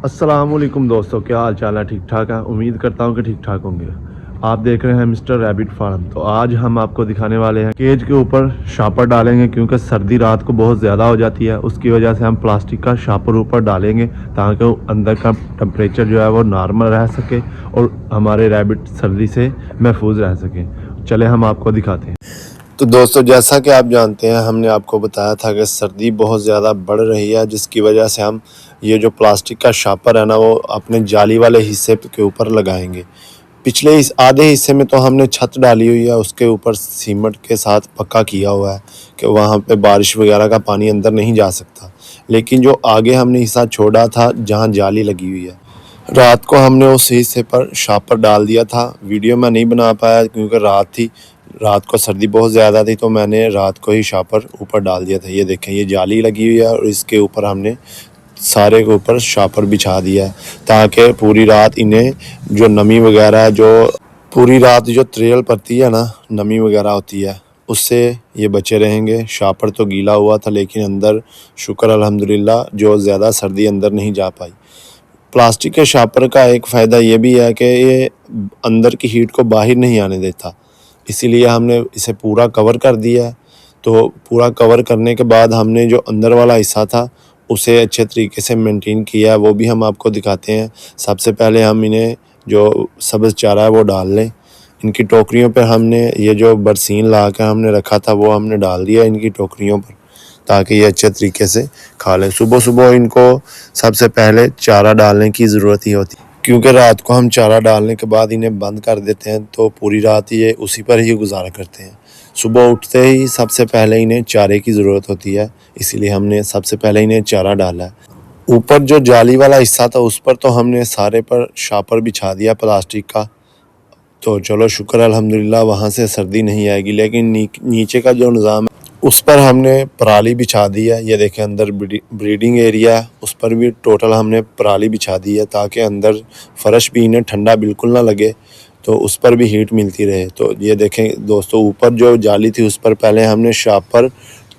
अस्सलामुअलैकुम दोस्तों, क्या हाल चाल है? ठीक ठाक है। उम्मीद करता हूँ कि ठीक ठाक होंगे। आप देख रहे हैं मिस्टर रैबिट फार्म। तो आज हम आपको दिखाने वाले हैं केज के ऊपर शापर डालेंगे, क्योंकि सर्दी रात को बहुत ज़्यादा हो जाती है। उसकी वजह से हम प्लास्टिक का शापर ऊपर डालेंगे ताकि अंदर का टेम्परेचर जो है वो नॉर्मल रह सके और हमारे रैबिट सर्दी से महफूज रह सकें। चले हम आपको दिखाते हैं। तो दोस्तों, जैसा कि आप जानते हैं, हमने आपको बताया था कि सर्दी बहुत ज़्यादा बढ़ रही है, जिसकी वजह से हम ये जो प्लास्टिक का शापर है ना, वो अपने जाली वाले हिस्से के ऊपर लगाएंगे। पिछले इस आधे हिस्से में तो हमने छत डाली हुई है, उसके ऊपर सीमेंट के साथ पक्का किया हुआ है कि वहाँ पे बारिश वगैरह का पानी अंदर नहीं जा सकता। लेकिन जो आगे हमने हिस्सा छोड़ा था जहाँ जाली लगी हुई है, रात को हमने उस हिस्से पर शापर डाल दिया था। वीडियो मैं नहीं बना पाया क्योंकि रात थी, रात को सर्दी बहुत ज़्यादा थी, तो मैंने रात को ही शापर ऊपर डाल दिया था। ये देखें, ये जाली लगी हुई है और इसके ऊपर हमने सारे के ऊपर शापर बिछा दिया है ताकि पूरी रात इन्हें जो नमी वगैरह है, जो पूरी रात जो त्रेल पड़ती है ना, नमी वगैरह होती है, उससे ये बचे रहेंगे। शापर तो गीला हुआ था लेकिन अंदर शुक्र अल्हम्दुलिल्लाह जो ज़्यादा सर्दी अंदर नहीं जा पाई। प्लास्टिक के शापर का एक फ़ायदा ये भी है कि ये अंदर की हीट को बाहर नहीं आने देता, इसीलिए हमने इसे पूरा कवर कर दिया है। तो पूरा कवर करने के बाद हमने जो अंदर वाला हिस्सा था उसे अच्छे तरीके से मेंटेन किया है, वो भी हम आपको दिखाते हैं। सबसे पहले हम इन्हें जो सब्ज़ चारा है वो डाल लें। इनकी टोकरियों पर हमने ये जो बरसीन ला कर हमने रखा था वो हमने डाल दिया इनकी टोकरियों पर, ताकि ये अच्छे तरीके से खा लें। सुबह सुबह इनको सबसे पहले चारा डालने की ज़रूरत ही होती है, क्योंकि रात को हम चारा डालने के बाद इन्हें बंद कर देते हैं तो पूरी रात ये उसी पर ही गुजारा करते हैं। सुबह उठते ही सबसे पहले इन्हें चारे की ज़रूरत होती है, इसीलिए हमने सबसे पहले इन्हें चारा डाला है। ऊपर जो जाली वाला हिस्सा था उस पर तो हमने सारे पर शापर बिछा दिया प्लास्टिक का, तो चलो शुक्र अल्हम्दुलिल्लाह वहाँ से सर्दी नहीं आएगी। लेकिन नीचे का जो निज़ाम है उस पर हमने पराली बिछा दी है। ये देखें, अंदर ब्रीडिंग एरिया है, उस पर भी टोटल हमने पराली बिछा दी है ताकि अंदर फर्श भी इन्हें ठंडा बिल्कुल ना लगे, तो उस पर भी हीट मिलती रहे। तो ये देखें दोस्तों, ऊपर जो जाली थी उस पर पहले हमने शापर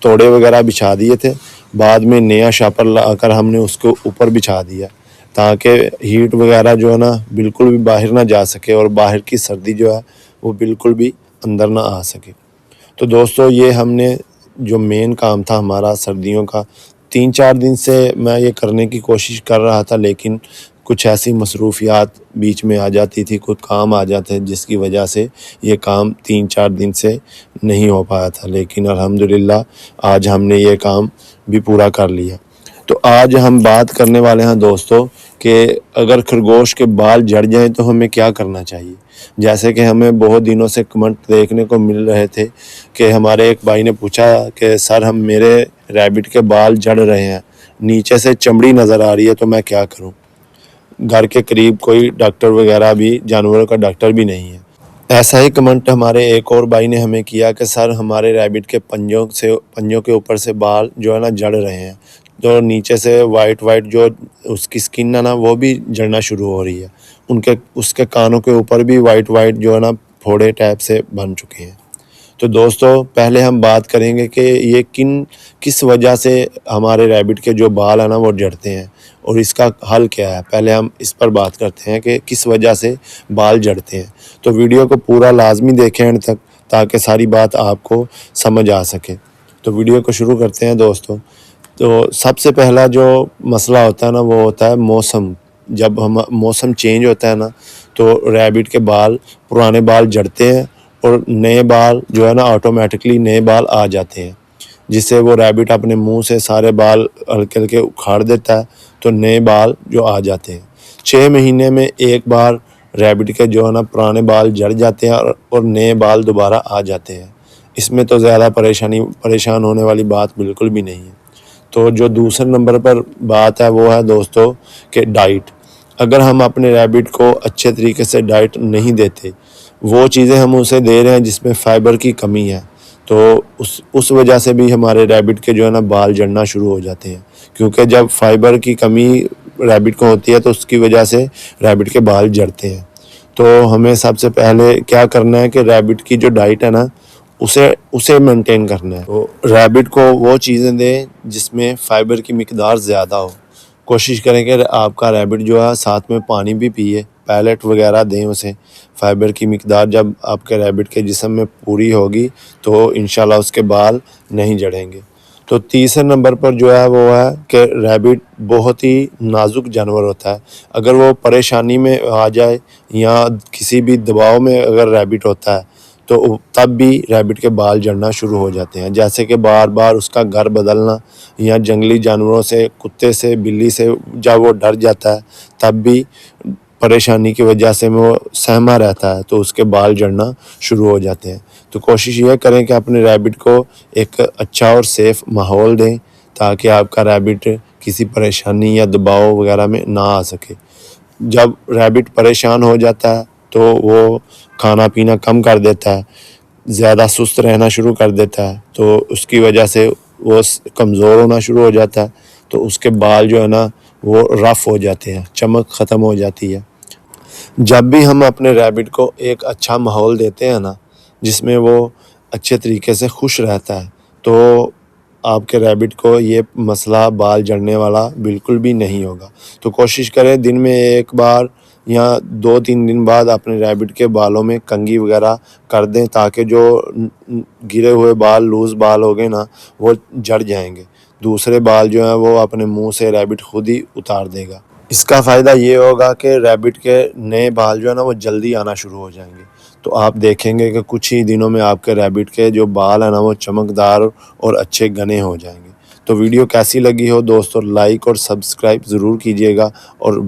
तोड़े वगैरह बिछा दिए थे, बाद में नया शापर लाकर हमने उसको ऊपर बिछा दिया ताकि हीट वगैरह जो है ना बिल्कुल भी बाहर ना जा सके और बाहर की सर्दी जो है वो बिल्कुल भी अंदर ना आ सके। तो दोस्तों, ये हमने जो मेन काम था हमारा सर्दियों का, 3-4 दिन से मैं ये करने की कोशिश कर रहा था, लेकिन कुछ ऐसी मसरूफियात बीच में आ जाती थी, कुछ काम आ जाते हैं जिसकी वजह से ये काम 3-4 दिन से नहीं हो पाया था। लेकिन अल्हम्दुलिल्लाह आज हमने ये काम भी पूरा कर लिया। तो आज हम बात करने वाले हैं दोस्तों कि अगर खरगोश के बाल झड़ जाएं तो हमें क्या करना चाहिए। जैसे कि हमें बहुत दिनों से कमेंट देखने को मिल रहे थे कि हमारे एक भाई ने पूछा कि सर हम मेरे रैबिट के बाल झड़ रहे हैं, नीचे से चमड़ी नज़र आ रही है, तो मैं क्या करूं। घर के करीब कोई डॉक्टर वगैरह भी, जानवरों का डॉक्टर भी नहीं है। ऐसा ही कमेंट हमारे एक और भाई ने हमें किया कि सर हमारे रैबिट के पंजों के ऊपर से बाल जो है ना झड़ रहे हैं, जो नीचे से वाइट जो उसकी स्किन है ना वो भी झड़ना शुरू हो रही है। उसके कानों के ऊपर भी वाइट जो है ना फोड़े टाइप से बन चुके हैं। तो दोस्तों, पहले हम बात करेंगे कि ये किस वजह से हमारे रैबिट के जो बाल है ना वो झड़ते हैं और इसका हल क्या है। पहले हम इस पर बात करते हैं कि किस वजह से बाल झड़ते हैं। तो वीडियो को पूरा लाजमी देखें एंड तक, ताकि सारी बात आपको समझ आ सके। तो वीडियो को शुरू करते हैं दोस्तों। तो सबसे पहला जो मसला होता है ना वो होता है मौसम। जब हम मौसम चेंज होता है ना तो रैबिट के बाल, पुराने बाल झड़ते हैं और नए बाल जो है ना ऑटोमेटिकली नए बाल आ जाते हैं, जिससे वो रैबिट अपने मुंह से सारे बाल हल्के हल्के उखाड़ देता है, तो नए बाल जो आ जाते हैं। 6 महीने में एक बार रैबिट के जो है ना पुराने बाल झड़ जाते हैं और नए बाल दोबारा आ जाते हैं। इसमें तो ज़्यादा परेशान होने वाली बात बिल्कुल भी नहीं है। तो जो दूसरे नंबर पर बात है वो है दोस्तों कि डाइट। अगर हम अपने रैबिट को अच्छे तरीके से डाइट नहीं देते, वो चीज़ें हम उसे दे रहे हैं जिसमें फ़ाइबर की कमी है, तो उस वजह से भी हमारे रैबिट के जो है ना बाल झड़ना शुरू हो जाते हैं। क्योंकि जब फाइबर की कमी रैबिट को होती है तो उसकी वजह से रैबिट के बाल झड़ते हैं। तो हमें सबसे पहले क्या करना है कि रैबिट की जो डाइट है ना उसे मेंटेन करना है। तो रैबिट को वो चीज़ें दें जिसमें फ़ाइबर की मिकदार ज़्यादा हो। कोशिश करें कि आपका रैबिट जो है साथ में पानी भी पिए, पैलेट वगैरह दें उसे। फाइबर की मिकदार जब आपके रैबिट के जिस्म में पूरी होगी तो इंशाल्लाह उसके बाल नहीं झड़ेंगे। तो तीसरे नंबर पर जो है वो है कि रैबिट बहुत ही नाजुक जानवर होता है। अगर वो परेशानी में आ जाए या किसी भी दबाव में अगर रैबिट होता है तो तब भी रैबिट के बाल झड़ना शुरू हो जाते हैं। जैसे कि बार बार उसका घर बदलना या जंगली जानवरों से, कुत्ते से, बिल्ली से जब वो डर जाता है तब भी परेशानी की वजह से वो सहमा रहता है तो उसके बाल झड़ना शुरू हो जाते हैं। तो कोशिश ये करें कि अपने रैबिट को एक अच्छा और सेफ़ माहौल दें ताकि आपका रैबिट किसी परेशानी या दबाव वगैरह में ना आ सके। जब रैबिट परेशान हो जाता है तो वो खाना पीना कम कर देता है, ज़्यादा सुस्त रहना शुरू कर देता है, तो उसकी वजह से वो कमज़ोर होना शुरू हो जाता है। तो उसके बाल जो है ना वो रफ़ हो जाते हैं, चमक ख़त्म हो जाती है। जब भी हम अपने रैबिट को एक अच्छा माहौल देते हैं ना, जिसमें वो अच्छे तरीके से खुश रहता है, तो आपके रैबिट को ये मसला बाल झड़ने वाला बिल्कुल भी नहीं होगा। तो कोशिश करें दिन में 1 बार या 2-3 दिन बाद अपने रैबिट के बालों में कंघी वगैरह कर दें ताकि जो गिरे हुए बाल, लूज़ बाल हो गए ना, वो झड़ जाएँगे। दूसरे बाल जो हैं वो अपने मुँह से रैबिट खुद ही उतार देगा। इसका फ़ायदा ये होगा कि रैबिट के नए बाल जो है ना वो जल्दी आना शुरू हो जाएंगे। तो आप देखेंगे कि कुछ ही दिनों में आपके रैबिट के जो बाल हैं ना वो चमकदार और अच्छे घने हो जाएंगे। तो वीडियो कैसी लगी हो दोस्तों, लाइक और सब्सक्राइब ज़रूर कीजिएगा और